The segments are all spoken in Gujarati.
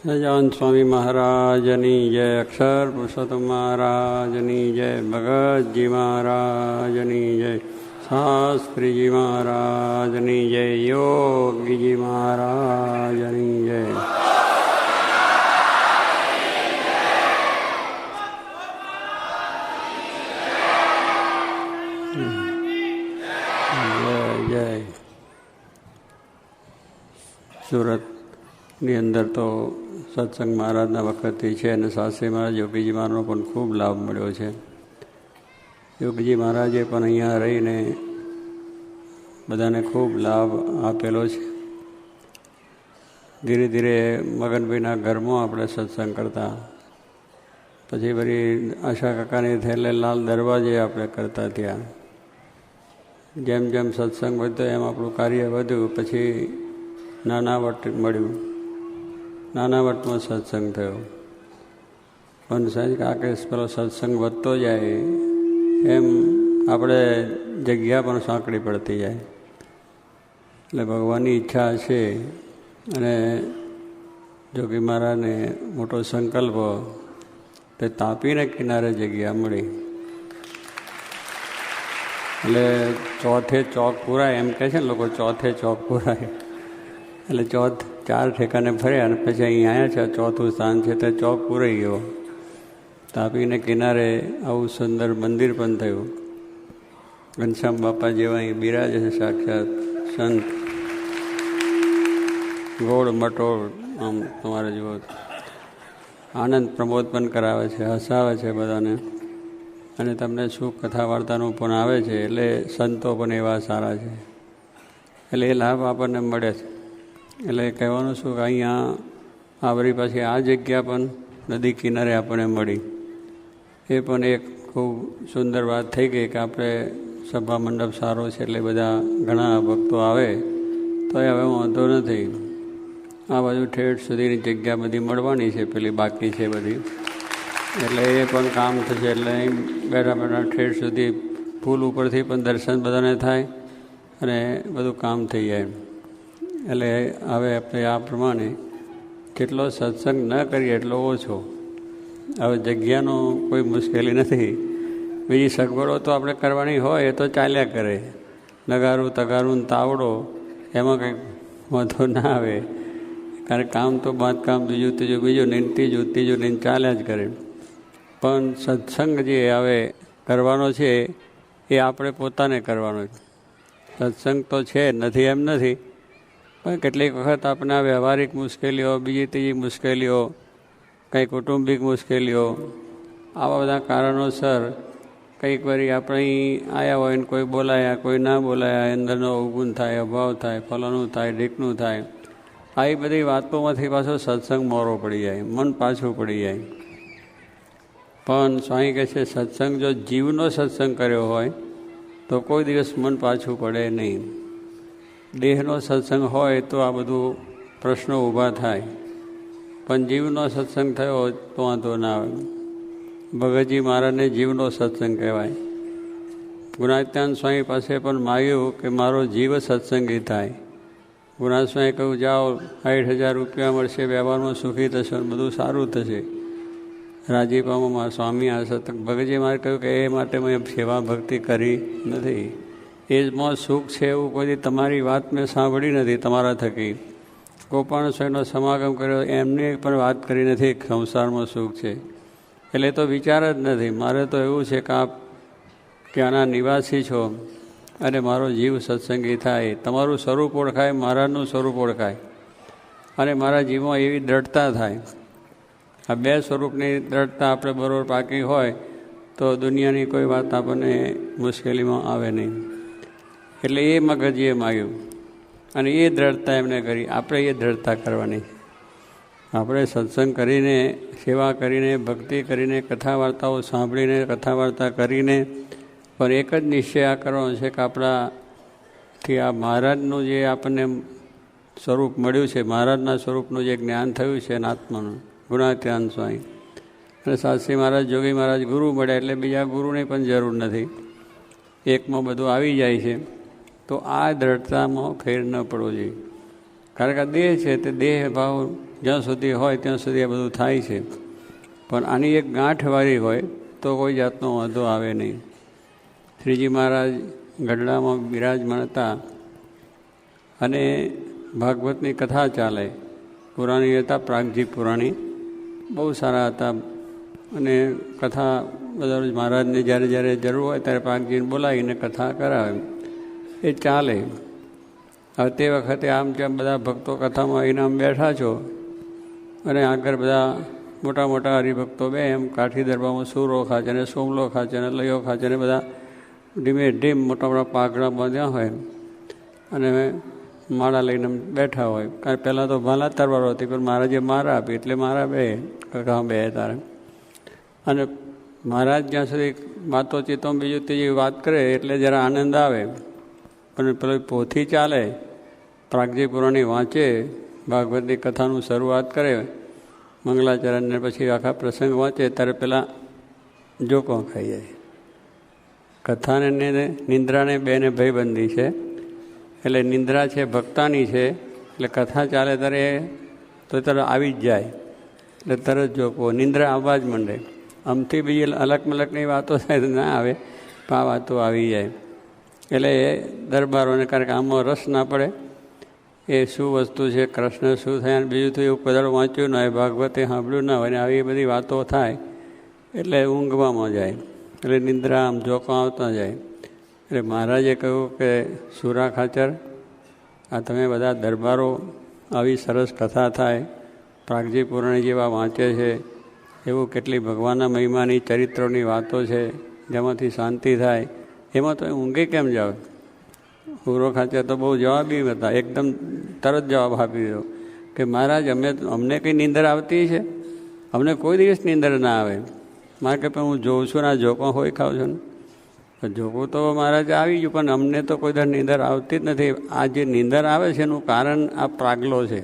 સહજાનંદ સ્વામી મહારાજની જય, અક્ષર પુરુષોત્તમ મહારાજની જય, ભગતજી મહારાજની જય, શાસ્ત્રીજી મહારાજની જય, યોગીજી મહારાજની જય. જય જય. સુરતની અંદર તો સત્સંગ મહારાજના વખતથી છે અને શાસ્ત્રી મહારાજ યોગીજી મહારાજનો પણ ખૂબ લાભ મળ્યો છે. યોગીજી મહારાજે પણ અહીંયા રહીને બધાને ખૂબ લાભ આપેલો છે. ધીરે ધીરે મગનભાઈના ઘરમાં આપણે સત્સંગ કરતા, પછી વળી આશા કાકાની થયેલે લાલ દરવાજે આપણે કરતા. ત્યાં જેમ જેમ સત્સંગ વધ્યો એમ આપણું કાર્ય વધ્યું. પછી નાના વટ મળ્યું, નાના વટમાં સત્સંગ થયો. પણ સાહેબ કાકે પેલો સત્સંગ વધતો જાય એમ આપણે જગ્યા પણ સાંકળી પડતી જાય. એટલે ભગવાનની ઈચ્છા છે અને જોગી મહારાજને મોટો સંકલ્પ, તે તાપીને કિનારે જગ્યા મળી. એટલે ચોથે ચોક પૂરાય એમ કહે છે ને લોકો, ચોથે ચોક પૂરાય. એટલે ચાર ઠેકાને ફર્યા અને પછી અહીં આવ્યા છે. ચોથું સ્થાન છે તે ચોક પૂરાઈ ગયો. તાપીને કિનારે આવું સુંદર મંદિર પણ થયું. ઘનશ્યામ બાપા જેવા અહીં બિરાજે છે સાક્ષાત સંત. ગોળ મટોળ આમ તમારે જુઓ, આનંદ પ્રમોદ પણ કરાવે છે, હસાવે છે બધાને. અને તમને સુખ કથા વાર્તાનું પણ આવે છે. એટલે સંતો પણ એવા સારા છે. એટલે એ લાભ આપણને મળે છે. એટલે કહેવાનું શું કે અહીંયા આવરી પાછી આ જગ્યા પણ નદી કિનારે આપણને મળી. એ પણ એક ખૂબ સુંદર વાત થઈ ગઈ કે આપણે સભા મંડપ સારો છે એટલે બધા ઘણા ભક્તો આવે તો એ હવે વાંધો નથી. આ બાજુ ઠેઠ સુધીની જગ્યા બધી મળવાની છે, પેલી બાકી છે બધી. એટલે એ પણ કામ થશે. એટલે અહીં બેઠા બેઠા ઠેઠ સુધી પુલ ઉપરથી પણ દર્શન બધાને થાય અને બધું કામ થઈ જાય. એટલે હવે આપણે આ પ્રમાણે જેટલો સત્સંગ ન કરીએ એટલો ઓછો. હવે જગ્યાનો કોઈ મુશ્કેલી નથી. બીજી સગવડો તો આપણે કરવાની હોય એ તો ચાલ્યા કરે. નગારું તગારું તાવડો એમાં કંઈક વાંધો ના આવે, કારણ કામ તો બાંધકામ બીજું ત્રીજું ને ત્રીજું ને ચાલ્યા જ કરે. પણ સત્સંગ જે હવે કરવાનો છે એ આપણે પોતાને કરવાનો છે. સત્સંગ તો છે નથી એમ નથી, પણ કેટલીક વખત આપણે વ્યવહારિક મુશ્કેલીઓ, બીજી ત્રીજી મુશ્કેલીઓ, કંઈ કૌટુંબિક મુશ્કેલીઓ, આવા બધા કારણોસર કંઈક વારી આપણે અહીં આવ્યા હોય ને કોઈ બોલાયા, કોઈ ના બોલાયા, અંદરનો અવગુણ થાય, અભાવ થાય, ફલાનું થાય, ઢીકનું થાય. આવી બધી વાતોમાંથી પાછો સત્સંગ મોરો પડી જાય, મન પાછું પડી જાય. પણ સ્વામી કહે છે સત્સંગ જો જીવનો સત્સંગ કર્યો હોય તો કોઈ દિવસ મન પાછું પડે નહીં. દેહનો સત્સંગ હોય તો આ બધું પ્રશ્નો ઊભા થાય, પણ જીવનો સત્સંગ થયો તો વાંધો ના આવે. ભગતજી મહારાજને જીવનો સત્સંગ કહેવાય. ગુણાત્યાન સ્વામી પાસે પણ માગ્યું કે મારો જીવ સત્સંગી થાય. ગુણાત્યાન સ્વામી કહ્યું જાઓ 60,000 રૂપિયા મળશે, વ્યવહારમાં સુખી થશે, બધું સારું થશે. રાજીપામાં સ્વામી આ સત્સંગ ભગતજી મહારાજ કહ્યું કે એ માટે મેં સેવા ભક્તિ કરી નથી. એમાં સુખ છે એવું કોઈ તમારી વાત મેં સાંભળી નથી. તમારા થકી ગોપાલ સ્વામીનો સમાગમ કર્યો એમને પણ વાત કરી નથી સંસારમાં સુખ છે. એટલે તો વિચાર જ નથી. મારે તો એવું છે કે આપ ત્યાંના નિવાસી છો અને મારો જીવ સત્સંગી થાય, તમારું સ્વરૂપ ઓળખાય, મહારાજનું સ્વરૂપ ઓળખાય અને મારા જીવમાં એવી દ્રઢતા થાય. આ બે સ્વરૂપની દ્રઢતા આપણે બરોબર પાકી હોય તો દુનિયાની કોઈ વાત આપણને મુશ્કેલીમાં આવે નહીં. એટલે એ મગજીએ માગ્યું અને એ દ્રઢતા એમને કરી. આપણે એ દ્રઢતા કરવાની. આપણે સત્સંગ કરીને, સેવા કરીને, ભક્તિ કરીને, કથા વાર્તાઓ સાંભળીને, કથા વાર્તા કરીને પણ એક જ નિશ્ચય આ કરવાનો છે કે આપણાથી આ મહારાજનું જે આપણને સ્વરૂપ મળ્યું છે, મહારાજના સ્વરૂપનું જે જ્ઞાન થયું છે આત્માનું, ગુણાત્યાન સ્વામી અને શાસ્ત્રી મહારાજ, જોગી મહારાજ ગુરુ મળ્યા એટલે બીજા ગુરુની પણ જરૂર નથી. એકમાં બધું આવી જાય છે. તો આ દ્રઢતામાં ફેર ન પડવો જોઈએ. કારણ કે દેહ છે તે દેહ ભાવ જ્યાં સુધી હોય ત્યાં સુધી આ બધું થાય છે. પણ આની એક ગાંઠવાળી હોય તો કોઈ જાતનો વાંધો આવે નહીં. શ્રીજી મહારાજ ગઢડામાં બિરાજમાન હતા અને ભાગવતની કથા ચાલે. પુરાણી હતા, પ્રાગજી પુરાણી બહુ સારા હતા. અને કથા બધા મહારાજને જ્યારે જ્યારે જરૂર હોય ત્યારે પ્રાગજીને બોલાવીને કથા કરાવે, એ ચાલે. હવે તે વખતે આમ જેમ બધા ભક્તો કથામાં આવીને આમ બેઠા છો અને આગળ બધા મોટા મોટા હરિભક્તો બે એમ કાઠી દરબારમાં સૂરો ખાચે અને સોમલો ખાચે અને લયો ખાચે અને બધા ધીમે ધીમ મોટા મોટા પાઘડા બાંધ્યા હોય અને માળા લઈને બેઠા હોય. કારણ પહેલાં તો ભાલા તરવારો હતી, પણ મહારાજે મારા આપી એટલે મારા બે કાકા બે તારે. અને મહારાજ જ્યાં સુધી વાતો ચિત્તો બીજું ત્રીજી વાત કરે એટલે જરા આનંદ આવે. પણ પેલો પોથી ચાલે, પ્રાગજી પુરાણી વાંચે, ભાગવતની કથાનું શરૂઆત કરે મંગલાચરણને, પછી આખા પ્રસંગ વાંચે ત્યારે પેલા જોકો ખાઈ જાય. કથાને નિંદ્રાને બેને ભયબંધી છે. એટલે નિંદ્રા છે ભક્તાની છે, એટલે કથા ચાલે ત્યારે તો તરત આવી જ જાય. એટલે તરત જોકો નિંદ્રા આવવા જ માંડે. આમથી બીજી અલગ મલકની વાતો થાય તો ના આવે, પણ આ વાતો આવી જાય. એટલે એ દરબારોને કારણ કે આમાં રસ ના પડે, એ શું વસ્તુ છે, કૃષ્ણ શું થયા, અને બીજું તો એવું કદાચ વાંચ્યું ના હોય, ભાગવતે સાંભળ્યું ના હોય, ને આવી બધી વાતો થાય એટલે ઊંઘવામાં જાય. એટલે નિંદ્રા આમ જોકો આવતા જાય. એટલે મહારાજે કહ્યું કે સુરા ખાચર, આ તમે બધા દરબારો આવી સરસ કથા થાય, પ્રાગજી પુરાણી જેવા વાંચે છે, એવું કેટલી ભગવાનના મહિમાની ચરિત્રોની વાતો છે જેમાંથી શાંતિ થાય, એમાં તો ઊંઘી કેમ જાવ? સુરો ખાચર તો બહુ જવાબી હતા, એકદમ તરત જવાબ આપી દીધો કે મહારાજ અમને કંઈ નીંદર આવતી છે? અમને કોઈ દિવસ નીંદર ના આવે. મારે કે હું જોઉં છું ને આ જોકો હોય ખાઉં છું ને, જોવું તો મહારાજ આવી ગયું, પણ અમને તો કોઈ દર નીંદર આવતી જ નથી. આ જે નીંદર આવે છે એનું કારણ આ પ્રાગલો છે.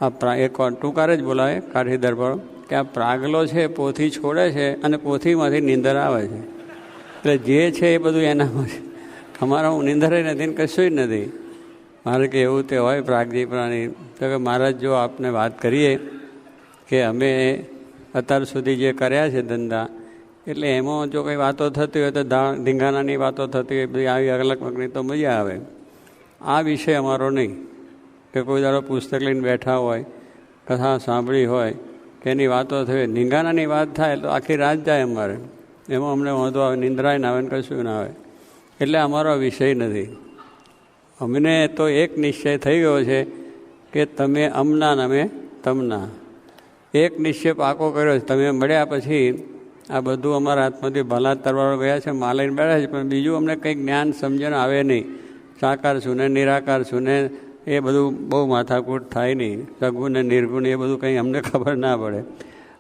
આ એક ટૂંકારે જ બોલાવે કાઠી દરબારો કે આ પ્રાગલો છે, પોથી છોડે છે અને પોથીમાંથી નીંદર આવે છે. એટલે જે છે એ બધું એનામાં છે. અમારા હું નીંદરે નથી ને કશું જ નથી. મારે કે એવું તે હોય પ્રાગજી પ્રાણી તો કે મહારાજ જો આપને વાત કરીએ કે અમે અત્યાર સુધી જે કર્યા છે ધંધા, એટલે એમાં જો કંઈ વાતો થતી હોય તો ધીંગાણાની વાતો થતી હોય, બધી આવી અલગ મગની તો મજા આવે. આ વિષય અમારો નહીં કે કોઈ દાડો પુસ્તક લઈને બેઠા હોય, કથા સાંભળી હોય કે એની વાતો થઈ, ધીંગાણાની વાત થાય તો આખી રાત જાય અમારે. એમાં અમને વાંધો આવે, નિંદ્રાય ના આવે ને કશું ના આવે. એટલે અમારો વિષય નથી. અમને તો એક નિશ્ચય થઈ ગયો છે કે તમે અમના ને અમે તમના. એક નિશ્ચય પાકો કર્યો છે. તમે મળ્યા પછી આ બધું અમારા હાથમાંથી ભલા તરવારો ગયા છે, માલઈને બેઠા છે, પણ બીજું અમને કંઈક જ્ઞાન સમજણ આવે નહીં. સાકાર છું ને નિરાકાર છું ને એ બધું બહુ માથાકૂટ થાય નહીં. સગુણ ને નિર્ગુણ એ બધું કંઈ અમને ખબર ના પડે.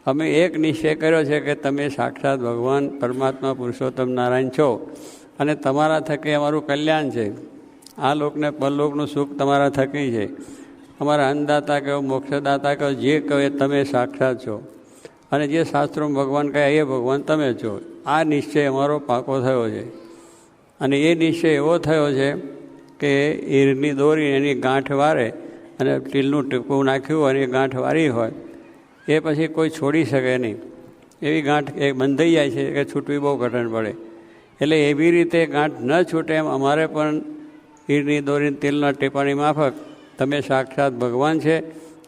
અમે એક નિશ્ચય કર્યો છે કે તમે સાક્ષાત ભગવાન પરમાત્મા પુરુષોત્તમ નારાયણ છો અને તમારા થકી અમારું કલ્યાણ છે. આ લોકને પરલોકનું સુખ તમારા થકી છે. અમારા અન્નદાતા કહો, મોક્ષદાતા કહો, જે કહો એ તમે સાક્ષાત છો. અને જે શાસ્ત્રોમાં ભગવાન કહે એ ભગવાન તમે છો. આ નિશ્ચય અમારો પાકો થયો છે. અને એ નિશ્ચય એવો થયો છે કે ઈરની દોરી એની ગાંઠ વારે અને ટીલનું ટીપું નાખ્યું હોય અને એ ગાંઠ વારી હોય એ પછી કોઈ છોડી શકે નહીં. એવી ગાંઠ એ બંધાઈ જાય છે કે છૂટવી બહુ કઠણ પડે. એટલે એવી રીતે ગાંઠ ન છૂટે એમ અમારે પણ ઈરની દોરી તેલના ટીપાની માફક તમે સાક્ષાત ભગવાન છે,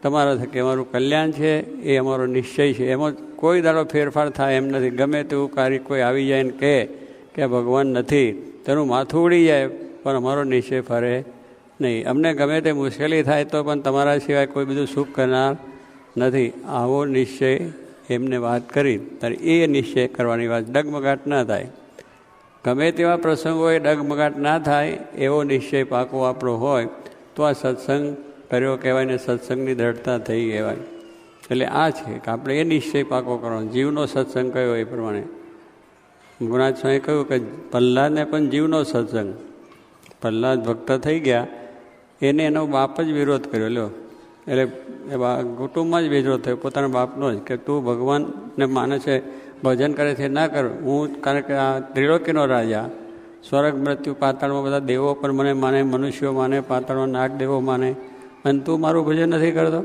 તમારા થકી અમારું કલ્યાણ છે, એ અમારો નિશ્ચય છે. એમાં કોઈ દાડો ફેરફાર થાય એમ નથી. ગમે તેવું કાર્ય કોઈ આવી જાય ને કહે કે ભગવાન નથી, તેનું માથું ઉડી જાય, પણ અમારો નિશ્ચય ફરે નહીં. અમને ગમે તે મુશ્કેલી થાય તો પણ તમારા સિવાય કોઈ બીજું સુખ કરનાર નથી. આવો નિશ્ચય એમને વાત કરી ત્યારે એ નિશ્ચય કરવાની વાત, ડગમગાટ ના થાય. ગમે તેવા પ્રસંગો એ ડગમગાટ ના થાય એવો નિશ્ચય પાકો આપણો હોય તો આ સત્સંગ કર્યો કહેવાય ને સત્સંગની દ્રઢતા થઈ કહેવાય. એટલે આ છે કે આપણે એ નિશ્ચય પાકો કરવાનો. જીવનો સત્સંગ કયો એ પ્રમાણે ગુણાજ સ્વામી કહ્યું કે પ્રહલાદને પણ જીવનો સત્સંગ. પ્રહલાદ ભક્ત થઈ ગયા, એને એનો બાપ જ વિરોધ કર્યો. લ્યો એટલે કુટુંબમાં જ વિરોધ થયો, પોતાના બાપનો જ, કે તું ભગવાનને માને છે, ભજન કરે છે, ના કર. હું કારણ કે આ ત્રિલોકીનો રાજા, સ્વર્ગ મૃત્યુ પાતાળમાં બધા દેવો પણ મને માને, મનુષ્યો માને, પાતાળમાં નાગ દેવો માને, અને તું મારું ભજન નથી કરતો.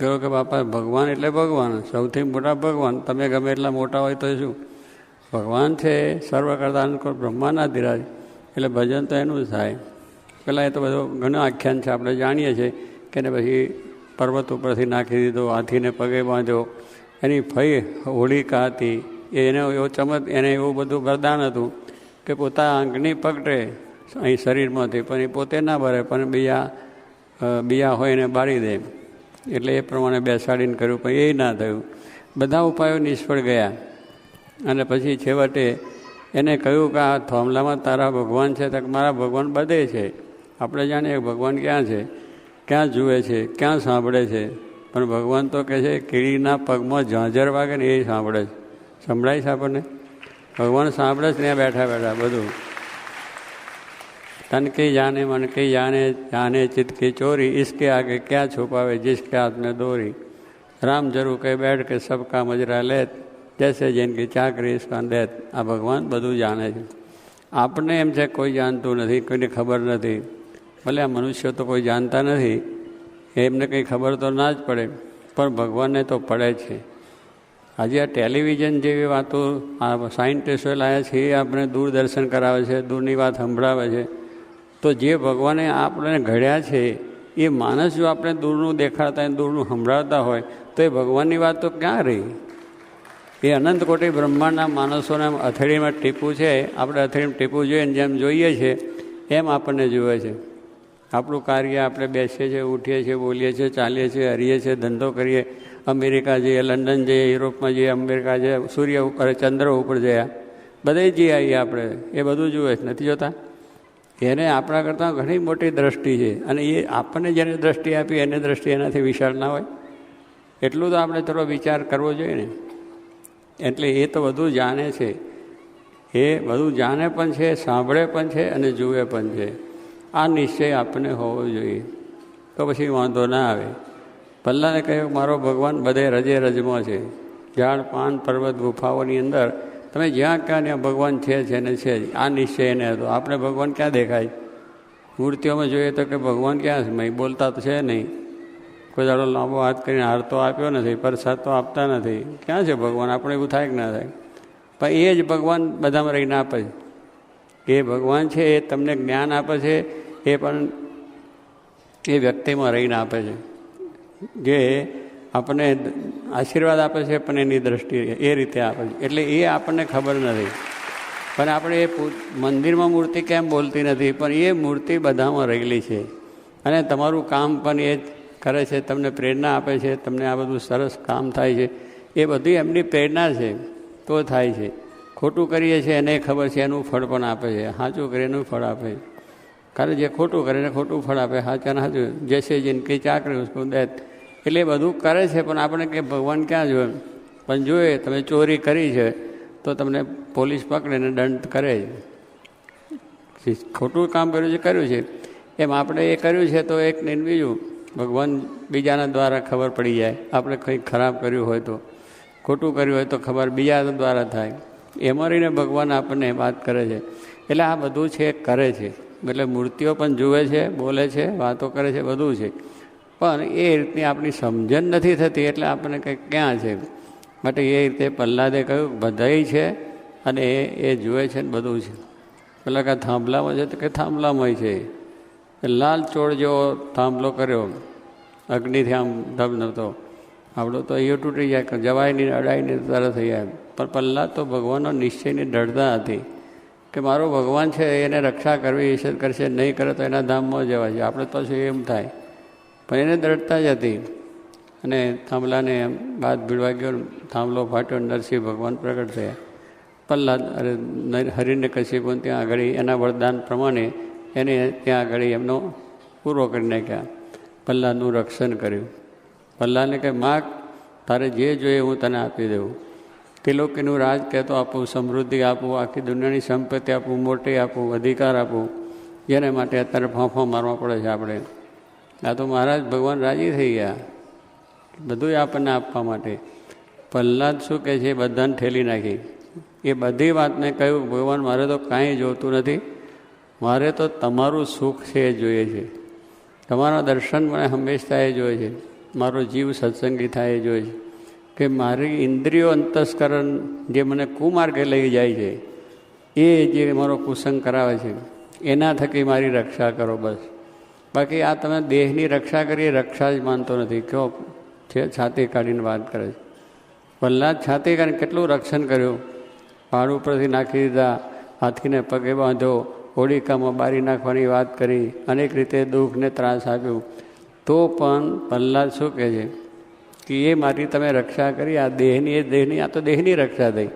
કર્યો કે બાપા ભગવાન એટલે ભગવાન, સૌથી મોટા ભગવાન. તમે ગમે એટલા મોટા હોય તો શું, ભગવાન છે સર્વ કરતા બ્રહ્માનાધિરાજ, એટલે ભજન તો એનું જ થાય. પહેલાં એ તો બધું ઘણું આખ્યાન છે, આપણે જાણીએ છીએ કે ને પછી પર્વત ઉપરથી નાખી દીધો, હાથીને પગે બાંધ્યો, એની ફઈ હોળિકા હતી, એને એવો એને એવું બધું વરદાન હતું કે પોતા આંગળી પકડે અહીં શરીરમાંથી, પણ એ પોતે ના ભરે, પણ બીજા હોય એને બાળી દે. એટલે એ પ્રમાણે બેસાડીને કર્યું, પણ એ ના થયું. બધા ઉપાયો નિષ્ફળ ગયા. અને પછી છેવટે એને કહ્યું કે આ થોમલામાં તારા ભગવાન છે, તો મારા ભગવાન બધે છે. આપણે જાણીએ ભગવાન ક્યાં છે, ક્યાં જુએ છે, ક્યાં સાંભળે છે, પણ ભગવાન તો કહે છે કીડીના પગમાં ઝાંઝર વાગે ને એ સાંભળે છે. સંભળાય છે આપણને? ભગવાન સાંભળે છે ત્યાં બેઠા બેઠા બધું. તન કી જાને મન કી જાને, જાને ચિત્ત કી ચોરી, इसके आगे क्या છુપાવે जिसके हाथ में દોરી. રામ જરૂર કહે બેઠ કે સબ કા મજરા લેત, જૈસે જિનકી ચાકરી ઇસકાન દેત. આ ભગવાન બધું જાણે છે. આપણે એમ છે કોઈ જાણતું નથી, કોઈને ખબર નથી. ભલે આ મનુષ્યો તો કોઈ જાણતા નથી, એમને કંઈ ખબર તો ના જ પડે, પણ ભગવાનને તો પડે છે. આજે આ ટેલિવિઝન જેવી વાતો આ સાયન્ટિસ્ટો લાવ્યા છે, એ આપણે દૂરદર્શન કરાવે છે, દૂરની વાત સંભળાવે છે. તો જે ભગવાને આપણે ઘડ્યા છે એ માણસ જો આપણે દૂરનું દેખાડતા હોય, દૂરનું સંભળાવતા હોય, તો એ ભગવાનની વાત તો ક્યાં રહી? એ અનંત કોટી બ્રહ્માંડના માણસોને અથડીમાં ટીપું છે. આપણે અથડીમાં ટીપું જોઈએ જેમ જોઈએ છે એમ આપણને જુએ છે. આપણું કાર્ય આપણે બેસીએ છીએ, ઉઠીએ છીએ, બોલીએ છીએ, ચાલીએ છીએ, હરીએ છીએ, ધંધો કરીએ, અમેરિકા જઈએ, લંડન જઈએ, યુરોપમાં જઈએ, અમેરિકા જઈએ, સૂર્ય ઉપર, ચંદ્ર ઉપર જયા, બધે જઈ આવીએ આપણે. એ બધું જુએ છે, નથી જોતા? એને આપણા કરતાં ઘણી મોટી દ્રષ્ટિ છે. અને એ આપણને જેને દ્રષ્ટિ આપી એને દ્રષ્ટિ એનાથી વિશાળ ના હોય? એટલું તો આપણે થોડો વિચાર કરવો જોઈએ ને. એટલે એ તો બધું જાણે છે, એ બધું જાણે પણ છે, સાંભળે પણ છે અને જુએ પણ છે. આ નિશ્ચય આપણને હોવો જોઈએ, તો પછી વાંધો ના આવે. પહેલાંને કહ્યું મારો ભગવાન બધે રજે રજમાં છે, ઝાડ પાન પર્વત ગુફાઓની અંદર તમે જ્યાં ક્યાં ત્યાં ભગવાન છે ને છે જ. આ નિશ્ચય એને હતો. આપણે ભગવાન ક્યાં દેખાય? મૂર્તિઓમાં જોઈએ તો કે ભગવાન ક્યાં છે? બોલતા તો છે નહીં, કોઈ દાડો લાંબો હાથ કરીને હાર તો આપ્યો નથી, પ્રસાદ તો આપતા નથી. ક્યાં છે ભગવાન? આપણે એવું થાય કે ના થાય? પણ એ જ ભગવાન બધામાં રહીને આપે છે. એ ભગવાન છે એ તમને જ્ઞાન આપે છે, એ પણ એ વ્યક્તિમાં રહીને આપે છે. જે આપણને આશીર્વાદ આપે છે પણ એની દ્રષ્ટિએ એ રીતે આપે છે. એટલે એ આપણને ખબર નથી. પણ આપણે એ મંદિરમાં મૂર્તિ કેમ બોલતી નથી? પણ એ મૂર્તિ બધામાં રહેલી છે. અને તમારું કામ પણ એ કરે છે, તમને પ્રેરણા આપે છે. તમને આ બધું સરસ કામ થાય છે, એ બધી એમની પ્રેરણા છે તો થાય છે. ખોટું કરીએ છીએ એને ખબર છે, એનું ફળ પણ આપે છે. સાચું કરે એનું ફળ આપે છે. કારણ જે ખોટું કરે એને ખોટું ફળ આપે, સાચાને સાચું. જૈસે જિનકી ચાકરી ઉસકો દેત. એટલે એ બધું કરે છે. પણ આપણે કે ભગવાન ક્યાં જોવે? પણ જોઈએ તમે ચોરી કરી છે તો તમને પોલીસ પકડે ને દંડ કરે. ખોટું કામ કર્યું છે એમ આપણે એ કર્યું છે તો એક ને બીજું ભગવાન બીજાના દ્વારા ખબર પડી જાય. આપણે કંઈક ખરાબ કર્યું હોય તો, ખોટું કર્યું હોય તો ખબર બીજા દ્વારા થાય. એમાં રહીને ભગવાન આપણને વાત કરે છે. એટલે આ બધું છે કરે છે. એટલે મૂર્તિઓ પણ જુએ છે, બોલે છે, વાતો કરે છે, બધું છે. પણ એ રીતની આપણી સમજણ નથી થતી. એટલે આપણને કંઈક ક્યાં છે? માટે એ રીતે પ્રહલાદે કહ્યું બધાય છે અને એ જુએ છે ને બધું છે. પેલા કાં થાંભલામાં છે તો કે થાંભલામાં છે. લાલ ચોળ જેવો થાંભલો કર્યો, અગ્નિથી આમ ધબધબતો. આપણો તો અહીંયા તૂટી જાય, જવાય નહીં, અડાય નહીં, તરત થઈ જાય. પણ પ્રહલાદ તો ભગવાનનો નિશ્ચયની દૃઢતા હતી કે મારો ભગવાન છે એને રક્ષા કરવી ઈશ્વર કરશે, નહીં કરે તો એના ધામમાં જવાય છે. આપણે તો શું એમ થાય? પણ એને દ્રઢતા જ હતી. અને થાંભલાને બાદ ભીડવા ગયો, થાંભલો ફાટ્યો, નરસિંહ ભગવાન પ્રગટ થયા. પ્રહલાદ હરિને કશ્યપ ત્યાં આગળ એના વરદાન પ્રમાણે એને ત્યાં આગળ એમનો પૂરો કરી નાખ્યા. પ્રહલાદનું રક્ષણ કર્યું. પ્રહલાદને કહે માગ તારે જે જોઈએ હું તને આપી દઉં. ત્રિલોકીનું રાજ કહેતો આપું, સમૃદ્ધિ આપું, આખી દુનિયાની સંપત્તિ આપું, મોટી આપું, અધિકાર આપું. જેને માટે અત્યારે ફાંફા મારવા પડે છે આપણે. આ તો મહારાજ ભગવાન રાજી થઈ ગયા બધું આપણને આપવા માટે. પ્રહલાદ શું કહે છે? બધાને ઠેલી નાખી. એ બધી વાતને કહ્યું ભગવાન મારે તો કાંઈ જોતું નથી, મારે તો તમારું સુખ છે એ જોઈએ છે. તમારા દર્શન મને હંમેશા એ જોઈએ છે. મારો જીવ સત્સંગી થાય એ જોઈએ કે મારી ઇન્દ્રિયો અંતસ્કરણ જે મને કુમાર્ગે લઈ જાય છે એ જે મારો કુસંગ કરાવે છે એના થકી મારી રક્ષા કરો બસ. બાકી આ તમે દેહની રક્ષા કરી રક્ષા જ માનતો નથી. કયો છે છાતી કાઢીને વાત કરે છે. પ્રહલાદ છાતી કાઢીને કેટલું રક્ષણ કર્યું. પહાડ ઉપરથી નાખી દીધા, હાથીને પગે બાંધ્યો, હોડિકામાં બારી નાખવાની વાત કરી, અનેક રીતે દુઃખને ત્રાસ આપ્યું. તો પણ પ્રહલાદ શું કહે છે કે એ મારી તમે રક્ષા કરી, આ દેહની આ તો દેહની રક્ષા થઈ,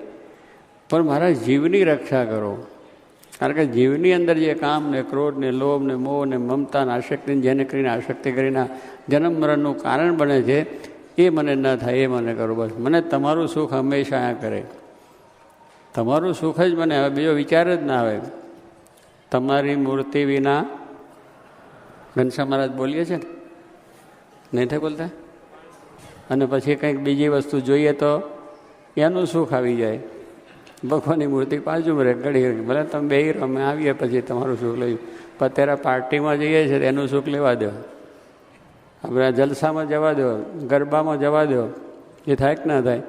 પણ મારા જીવની રક્ષા કરો. કારણ કે જીવની અંદર જે કામ ને ક્રોધ ને લોભ ને મોહ ને મમતા ને આસક્તિ જેને કરીને આસક્તિ કરીને જન્મ મરણનું કારણ બને છે એ મને ન થાય, એ મને કરો બસ. મને તમારું સુખ હંમેશા આ કરે, તમારું સુખ જ મને હવે બીજો વિચાર જ ના આવે. તમારી મૂર્તિ વિના ઘનશ્યામ મહારાજ બોલીએ છે ને, નહીં થાય બોલતા? અને પછી કંઈક બીજી વસ્તુ જોઈએ તો એનું સુખ આવી જાય. ભગવાનની મૂર્તિ બાજુમાં રહે, ઘડી ભલે તમે બે રહો, અમે આવીએ પછી તમારું સુખ લઈએ. પણ અત્યારે પાર્ટીમાં જઈએ છીએ એનું સુખ લેવા દો, આપણે જલસામાં જવા દો, ગરબામાં જવા દો, એ થાય કે ના થાય?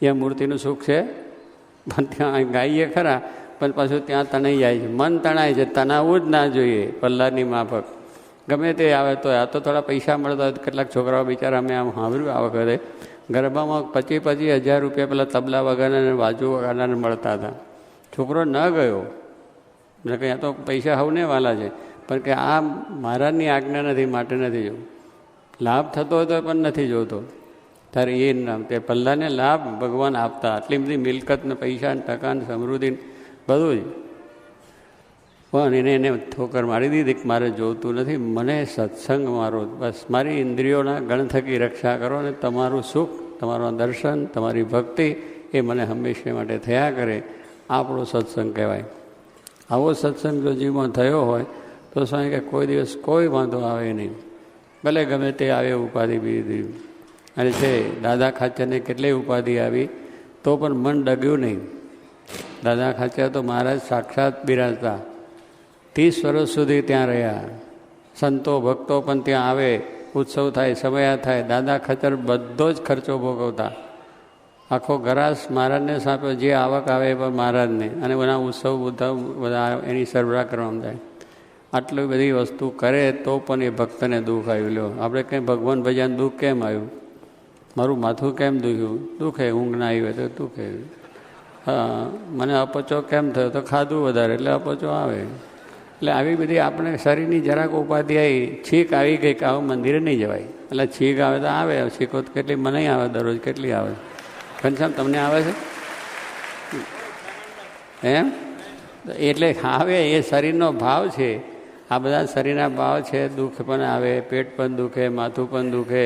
એ મૂર્તિનું સુખ છે. પણ ત્યાં ગાઈએ ખરા, પણ પાછું ત્યાં તણાઈ જાય છે, મન તણાય છે. તણાવવું જ ના જોઈએ પ્રહલાદની માફક. ગમે તે આવે તો આ તો થોડા પૈસા મળતા હોય. કેટલાક છોકરાઓ બિચારા અમે આમ સાંભળ્યું આ વખતે ગરબામાં 25,000 રૂપિયા પેલા તબલા વગાડનાને બાજુ વગાડનાને મળતા હતા. છોકરો ન ગયો, એટલે કે આ તો પૈસા હવને વાલા છે, પણ કે આ મહારાજની આજ્ઞા નથી માટે નથી જોવું. લાભ થતો હોય તો પણ નથી જોતો. ત્યારે એ નામ તે પ્રહલાદને લાભ ભગવાન આપતા, આટલી બધી મિલકત ને પૈસા ને ટકા ને સમૃદ્ધિ બધું જ. પણ એને ઠોકર મારી દીધી કે મારે જોતું નથી, મને સત્સંગ મારો બસ. મારી ઇન્દ્રિયોના ગણ થકી રક્ષા કરો અને તમારું સુખ, તમારું દર્શન, તમારી ભક્તિ એ મને હંમેશા માટે થયા કરે. આપણો સત્સંગ કહેવાય. આવો સત્સંગ જો જીવમાં થયો હોય તો સ્વામી કે કોઈ દિવસ કોઈ વાંધો આવે નહીં, ભલે ગમે તે આવે ઉપાધિ બીજી. અને છે દાદા ખાચરને કેટલી ઉપાધિ આવી તો પણ મન ડગ્યું નહીં. દાદા ખાચર તો મહારાજ સાક્ષાત બિરાજતા, 30 વર્ષ સુધી ત્યાં રહ્યા. સંતો ભક્તો પણ ત્યાં આવે, ઉત્સવ થાય, સમયા થાય, દાદા ખાચર બધો જ ખર્ચો ભોગવતા. આખો ગરાસ મહારાજને સાંપ્યો, જે આવક આવે એ પણ મહારાજને, અને બધા ઉત્સવ બધા એની સરબરાહ કરવામાં જાય. આટલી બધી વસ્તુ કરે તો પણ એ ભક્તને દુઃખ આવ્યું. લ્યો આપણે કંઈ ભગવાન ભજન દુઃખ કેમ આવ્યું? મારું માથું કેમ દુખ્યું? દુઃખે. ઊંઘ ના આવી હોય તો દુઃખે. હા, મને અપચો કેમ થયો? તો ખાધું વધારે એટલે અપચો આવે. એટલે આવી બધી આપણે શરીરની જરાક ઉપાધિ આવી, છીક આવી ગઈ કે આવું મંદિરે નહીં જવાય. એટલે છીક આવે તો આવે, છીકો કેટલી મને આવે, દરરોજ કેટલી આવે. ઘનશ્યામ તમને આવે છે એમ? એટલે આવે એ શરીરનો ભાવ છે. આ બધા શરીરના ભાવ છે. દુઃખ પણ આવે, પેટ પણ દુખે, માથું પણ દુખે,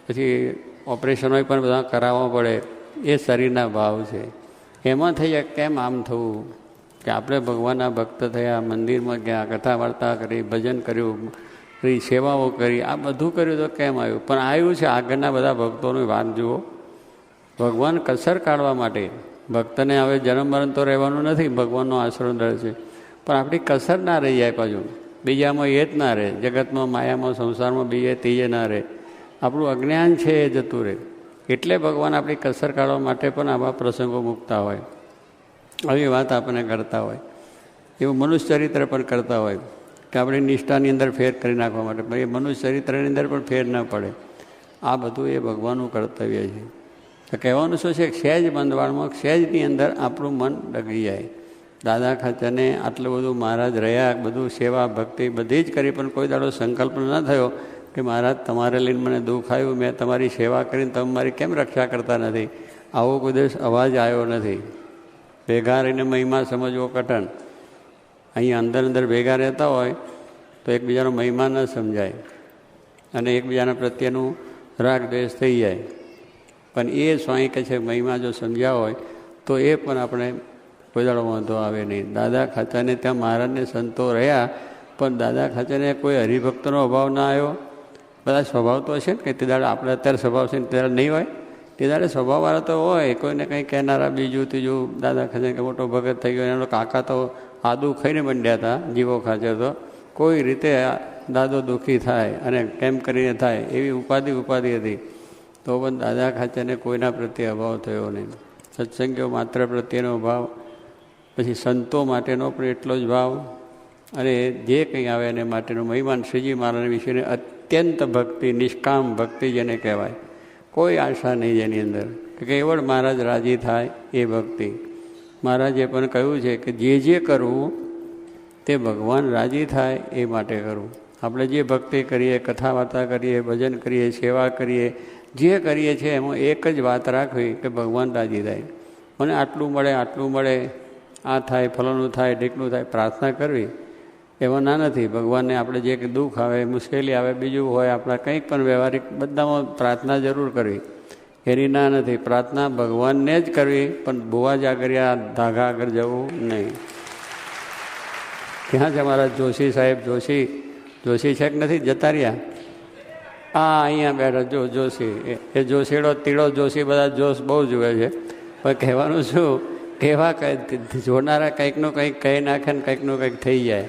પછી ઓપરેશનો પણ બધા કરાવવા પડે. એ શરીરના ભાવ છે. એમાં થઈ જાય કેમ આમ થવું કે આપણે ભગવાનના ભક્ત થયા, મંદિરમાં ગયા, કથા વાર્તા કરી, ભજન કર્યું, પછી સેવાઓ કરી, આ બધું કર્યું તો કેમ આવ્યું? પણ આવ્યું છે આગળના બધા ભક્તોની વાત જુઓ. ભગવાન કસર કાઢવા માટે, ભક્તને હવે જન્મ મરણ તો રહેવાનું નથી, ભગવાનનો આશરો રહે છે, પણ આપણી કસર ના રહી જાય. પાછું બીજામાં એ જ ના રહે, જગતમાં, માયામાં, સંસારમાં બીજે ત્રીજે ના રહે. આપણું અજ્ઞાન છે એ જતું રહે. એટલે ભગવાન આપણી કસર કાઢવા માટે પણ આવા પ્રસંગો મૂકતા હોય, આવી વાત આપણને કરતા હોય. એવું મનુષ્ય ચરિત્ર પણ કરતા હોય કે આપણી નિષ્ઠાની અંદર ફેર કરી નાખવા માટે, પણ એ મનુષ્ય ચરિત્રની અંદર પણ ફેર ન પડે. આ બધું એ ભગવાનનું કર્તવ્ય છે. તો કહેવાનું શું છે? સહેજ બંધવાળમાં, સહેજની અંદર આપણું મન ડગી જાય. દાદા ખાચરને આટલું બધું મહારાજ રહ્યા, બધું સેવા ભક્તિ બધી જ કરી, પણ કોઈ દાડો સંકલ્પ ન થયો કે મહારાજ તમારે લઈને મને દુઃખ આવ્યું, મેં તમારી સેવા કરીને તમે મારી કેમ રક્ષા કરતા નથી? આવો કોઈ દિવસ અવાજ આવ્યો નથી. ભેગા રહીને મહિમા સમજવો કઠણ. અહીંયા અંદર અંદર ભેગા રહેતા હોય તો એકબીજાનો મહિમા ન સમજાય અને એકબીજાના પ્રત્યેનું રાગ દ્વેષ થઈ જાય. પણ એ સ્વામી કહે છે મહિમા જો સમજ્યા હોય તો એ પણ આપણે કોઈ દાડો વાંધો આવે નહીં. દાદા ખાચરને ત્યાં મહારાજને સંતો રહ્યા, પણ દાદા ખાચરને કોઈ હરિભક્તનો અભાવ ના આવ્યો. બધા સ્વભાવ તો હશે ને કે તે દાડે આપણે અત્યારે સ્વભાવ છે ને તે દાડે નહીં હોય. તે દાડે સ્વભાવવાળા તો હોય, કોઈને કંઈ કહેનારા, બીજું ત્રીજું. દાદા ખાચર કે મોટો ભગત થઈ ગયો, એનો કાકા તો આદુ ખાઈને મંડ્યા હતા, જીવો ખાચર તો કોઈ રીતે દાદો દુઃખી થાય અને કેમ કરીને થાય એવી ઉપાધિ હતી, તો પણ દાદા ખાચરને કોઈના પ્રત્યે અભાવ થયો નહીં. સત્સંગીઓ માત્ર પ્રત્યેનો ભાવ, પછી સંતો માટેનો પણ એટલો જ ભાવ, અને જે કંઈ આવે એને માટેનો મહિમાન શ્રીજી મહારાજ વિશેની અત્યંત ભક્તિ, નિષ્કામ ભક્તિ જેને કહેવાય, કોઈ આશા નહીં જેની અંદર, કે કેવળ મહારાજ રાજી થાય એ ભક્તિ. મહારાજે પણ કહ્યું છે કે જે કરવું તે ભગવાન રાજી થાય એ માટે કરવું. આપણે જે ભક્તિ કરીએ, કથા વાર્તા કરીએ, ભજન કરીએ, સેવા કરીએ, જે કરીએ છીએ એમાં એક જ વાત રાખવી કે ભગવાન રાજી થાય. મને આટલું મળે, આ થાય, ફલાણું થાય, ઢીકણું થાય, પ્રાર્થના કરવી એમાં ના નથી. ભગવાનને આપણે જે દુઃખ આવે, મુશ્કેલી આવે, બીજું હોય, આપણા કંઈક પણ વ્યવહારિક બધામાં પ્રાર્થના જરૂર કરવી, એની ના નથી. પ્રાર્થના ભગવાનને જ કરવી, પણ ભુવા જાગરિયા ધાગા આગળ જવું નહીં. ક્યાં છે મારા જોશી સાહેબ? જોશી છે કે નથી? જતા રહ્યા? અહીંયા બેઠા જોશી. એ જોશીડો તીડો જોશી બધા જોશ બહુ જુએ છે. પણ કહેવાનું શું, કેવા જોનારા કંઈકનું કંઈક કહી નાખે ને કંઈકનું કંઈક થઈ જાય.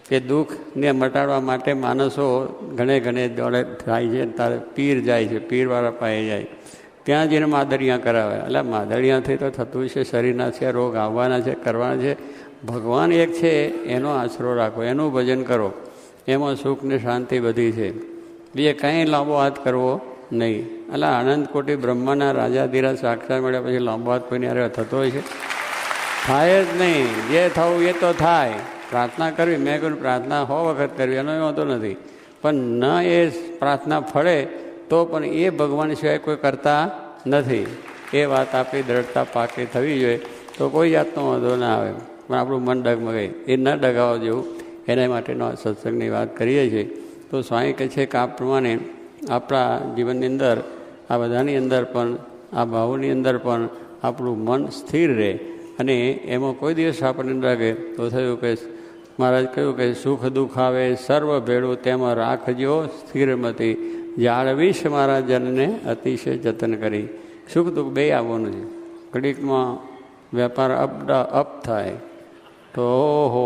કે દુઃખને મટાડવા માટે માણસો ઘણે દોડે થાય છે, તારે પીર જાય છે, પીરવાળા પાસે જાય, ત્યાં જઈને માદરિયા કરાવે. એટલે માદરિયાથી તો થતું છે, શરીરના છે, રોગ આવવાના છે, કરવાના છે. ભગવાન એક છે, એનો આશરો રાખો, એનું ભજન કરો, એમાં સુખ ને શાંતિ બધી છે. બીજે કંઈ લાંબો હાથ કરવો નહીં. એટલે આનંદ કોટી બ્રહ્માના રાજાધીરાજ સાક્ષાત મળ્યા પછી લાંબો હાથ કોઈને હારે થતો હોય છે? થાય જ નહીં. જે થવું એ તો થાય. પ્રાર્થના કરવી, મેં કહ્યું પ્રાર્થના 100 વખત કરવી, એનો વાંધો નથી, પણ ન એ પ્રાર્થના ફળે તો પણ એ ભગવાન સિવાય કોઈ કરતા નથી. એ વાત આપણી દ્રઢતા પાકી થવી જોઈએ, તો કોઈ જાતનો વાંધો ના આવે. પણ આપણું મન ડગમગે, એ ન ડગાવવા જેવું, એના માટેનો સત્સંગની વાત કરીએ છીએ. તો સ્વામી કહે છે કે આ પ્રમાણે આપણા જીવનની અંદર, આ બધાની અંદર પણ, આ ભાવોની અંદર પણ આપણું મન સ્થિર રહે, અને એમાં કોઈ દિવસ આપણને લાગે. તો થયું કે મહારાજ કહ્યું કે સુખ દુઃખ આવે સર્વ ભેળું તેમાં રાખજો સ્થિરમતી, જાળવીશ મારા જનને અતિશય જતન કરી. સુખ દુઃખ બે આવવાનું છે. ઘડીકમાં વેપાર અપ થાય તો ઓહો,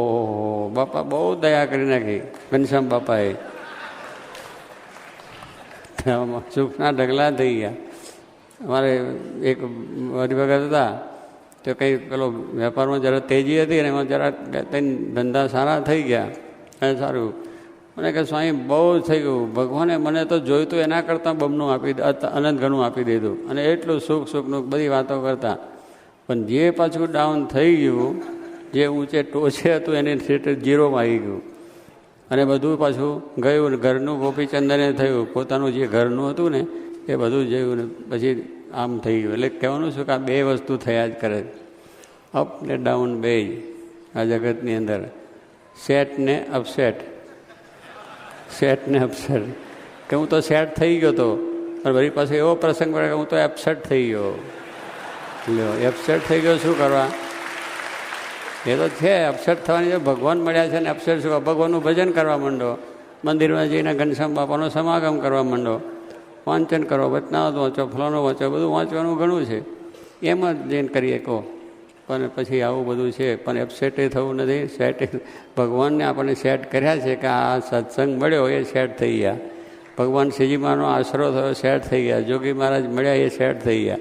બાપા બહુ દયા કરી નાખી ઘનશ્યામ બાપાએ, સુખના ઢગલા થઈ ગયા. અમારે એક હરિભગત હતા, તો કંઈ પેલો વેપારમાં જરા તેજી હતી ને એમાં જરા ધંધા સારા થઈ ગયા, અને સારું. મને કે સ્વામી બહુ થઈ ગયું, ભગવાને મને તો જોયું હતું એના કરતાં બમનું આપી, અનંત ઘણું આપી દીધું, અને એટલું સુખનું બધી વાતો કરતા. પણ જે પાછું ડાઉન થઈ ગયું, જે ઊંચે ટોચે હતું એને સીટ 0માં આવી ગયું, અને બધું પાછું ગયું. ઘરનું ગોપીચંદને થયું, પોતાનું જે ઘરનું હતું ને એ બધું જોયું ને પછી આમ થઈ ગયું. એટલે કહેવાનું શું કે આ બે વસ્તુ થયા જ કરે, અપ ને ડાઉન બે આ જગતની અંદર. સેટ ને અપસેટ, સેટ ને અપસેટ. કે હું તો સેટ થઈ ગયો હતો, અને વળી પાછો એવો પ્રસંગ પડે કે હું તો એપસેટ થઈ ગયો. લ્યો, એપસેટ થઈ ગયો, શું કરવા? એ તો છે અપસેટ થવાની. ભગવાન મળ્યા છે ને અપસેટ શું? ભગવાનનું ભજન કરવા માંડો, મંદિરમાં જઈને ઘનશ્યામ બાપાનો સમાગમ કરવા માંડો, વાંચન કરો, વચનાવત વાંચો, ફલાણું વાંચો, બધું વાંચવાનું ઘણું છે. એમ જ જઈને કરીએ કહો. પણ પછી આવું બધું છે. પણ એપસેટે થવું નથી, સેટે. ભગવાનને આપણને સેટ કર્યા છે કે આ સત્સંગ મળ્યો એ સેટ થઈ ગયા. ભગવાન શ્રીજીમાંનો આશરો થયો, સેટ થઈ ગયા. જોગી મહારાજ મળ્યા એ સેટ થઈ ગયા.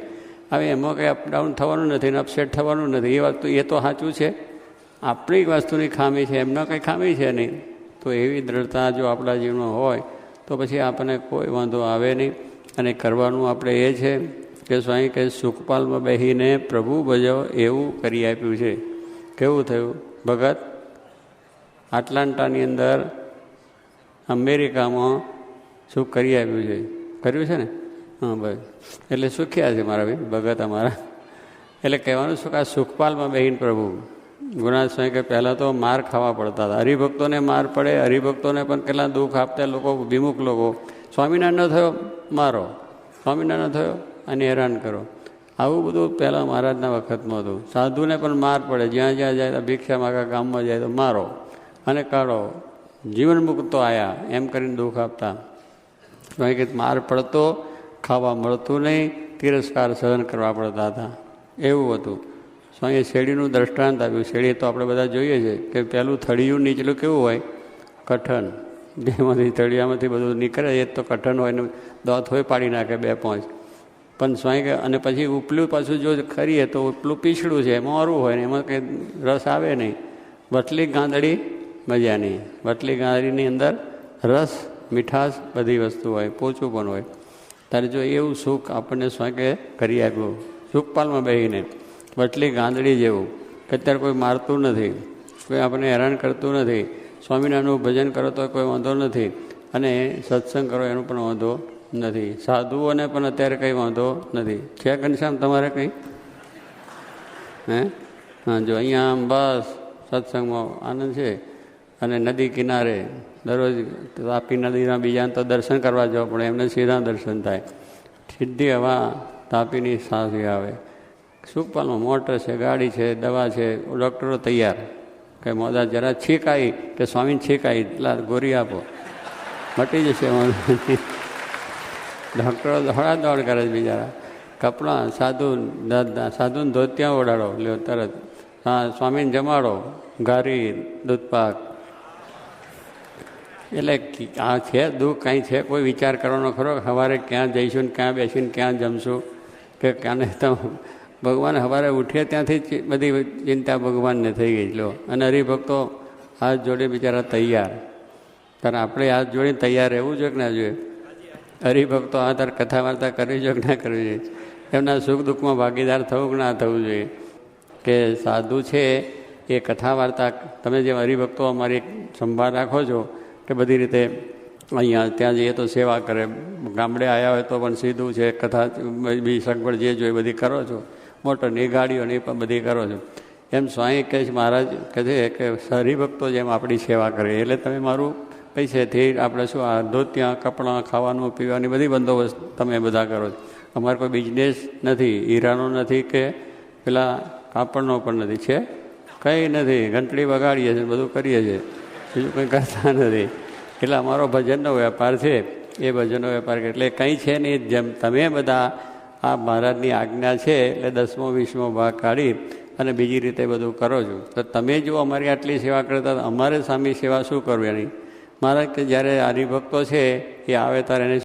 હવે એમાં કંઈ અપડાઉન થવાનું નથી ને અપસેટ થવાનું નથી. એ વસ્તુ એ તો સાચું છે, આપણી વસ્તુની ખામી છે, એમનો કંઈ ખામી છે નહીં. તો એવી દ્રઢતા જો આપણા જીવનમાં હોય તો પછી આપણને કોઈ વાંધો આવે નહીં. અને કરવાનું આપણે એ છે કે સ્વામી કે સુખપાલમાં બેસીને પ્રભુ ભજો એવું કરી આપ્યું છે. કેવું થયું ભગત? એટલાન્ટાની અંદર અમેરિકામાં સુખ કરી આપ્યું છે. કર્યું છે ને? હા બસ. એટલે સુખ્યા છે મારા ભાઈ ભગત અમારા. એટલે કહેવાનું શું કે આ સુખપાલમાં બેહીને પ્રભુ ગુરુનાથ સ્વામી કે પહેલાં તો માર ખાવા પડતા હતા. હરિભક્તોને માર પડે, હરિભક્તોને પણ કેટલા દુઃખ આપતા લોકો, વિમુખ લોકો. સ્વામિનારાયણ થયો મારો, સ્વામિનારાયણ થયો અને હેરાન કરો. આવું બધું પહેલાં મહારાજના વખતમાં હતું. સાધુને પણ માર પડે, જ્યાં જ્યાં જાય ભિક્ષા માગા ગામમાં જાય તો મારો અને કાઢો. જીવન મુક્તો આવ્યા એમ કરીને દુઃખ આપતા. સ્વામી કે માર પડતો, ખાવા મળતું નહીં, તિરસ્કાર સહન કરવા પડતા હતા. એવું હતું. સ્વામીએ શેરડીનું દ્રષ્ટાંત આપ્યું. શેરડી તો આપણે બધા જોઈએ છે કે પહેલું થળિયું નીચલું કેવું હોય? કઠણ. જેમાંથી તળિયામાંથી બધું નીકળે એ તો કઠણ હોય ને દાંત હોય પાડી નાખે 2-5. પણ સ્વાઈ કે અને પછી ઉપલું પાછું જો કરીએ તો ઉપલું પીછડું છે, એમાં અરું હોય ને એમાં કંઈ રસ આવે નહીં. વટલી ગાંદડી મજા નહીં. વટલી ગાંદડીની અંદર રસ, મીઠાશ બધી વસ્તુ હોય, પોચું પણ હોય. ત્યારે જો એવું સુખ આપણને સ્વાઈ કે કરી આપ્યું સુખપાલમાં બેસીને, વટલી ગાંદડી જેવું કે અત્યારે કોઈ મારતું નથી, કોઈ આપણને હેરાન કરતું નથી. સ્વામિનારાયણનું ભજન કરો તો કોઈ વાંધો નથી, અને સત્સંગ કરો એનો પણ વાંધો નથી. સાધુઓને પણ અત્યારે કંઈ વાંધો નથી. છે ઘનશ્યામ તમારે કંઈ? હા, જો અહીંયા આમ બસ સત્સંગમાં આનંદ છે. અને નદી કિનારે દરરોજ તાપી નદીના બીજાને તો દર્શન કરવા જવા પડે, એમને સીધા દર્શન થાય. સીધી હવા તાપીની સાસ આવે. સુખપાલમાં મોટર છે, ગાડી છે, દવા છે, ડૉક્ટરો તૈયાર કે મોદા જરા છીક આવી કે સ્વામીને છીક આવી એટલા ગોરી આપો, મટી જશે. ડૉક્ટરો દોડાદોડ કરે છે બિચારા. કપડાં સાધુને ધોતિયા ઓડાડો લ્યો તરત. હા, સ્વામીને જમાડો, ઘારી, દૂધપાક. એટલે આ છે દુઃખ કાંઈ છે? કોઈ વિચાર કરવાનો ખરો સવારે ક્યાં જઈશું ને ક્યાં બેસીને ક્યાં જમશું કે ક્યાં તો ભગવાન સવારે ઉઠીએ ત્યાંથી જ બધી ચિંતા ભગવાનને થઈ ગઈ લો. અને હરિભક્તો હાથ જોડે બિચારા તૈયાર. ત્યારે આપણે હાથ જોડીને તૈયાર રહેવું જોઈએ કે ના જોઈએ? હરિભક્તો આ તાર કથા વાર્તા કરવી જોઈએ કે ના કરવી જોઈએ? એમના સુખ દુઃખમાં ભાગીદાર થવું કે ના થવું જોઈએ? કે સાધુ છે એ કથા વાર્તા તમે જેમ હરિભક્તો અમારી સંભાળ રાખો છો કે બધી રીતે અહીંયા ત્યાં જઈએ તો સેવા કરે, ગામડે આવ્યા હોય તો પણ સીધું છે, કથા બી સગવડ જે જોઈએ બધી કરો છો, મોટરની ગાડીઓની પણ બધી કરો છો. એમ સ્વામી કહે છે, મહારાજ કહે છે કે હરિભક્તો જેમ આપણી સેવા કરે એટલે તમે મારું પૈસેથી આપણે શું આ ધોતિયા, કપડાં, ખાવાનું, પીવાની બધી બંદોબસ્ત તમે બધા કરો છો. અમારે કોઈ બિઝનેસ નથી, હીરાનો નથી કે પેલા કાપડનો પણ નથી, છે કંઈ નથી. ઘંટડી વગાડીએ છીએ, બધું કરીએ છીએ, બીજું કંઈ કરતા નથી. એટલે અમારો ભજનનો વેપાર છે, એ ભજનનો વેપાર એટલે કંઈ છે નહીં. જેમ તમે બધા આ મહારાજની આજ્ઞા છે એટલે 10મો 20મો ભાગ કાઢી અને બીજી રીતે બધું કરો છો. તો તમે જો અમારી આટલી સેવા કરતા અમારે સામી સેવા શું કરવી? એની મહારાજ કે જ્યારે હરિભક્તો છે એ આવે ત્યારે એને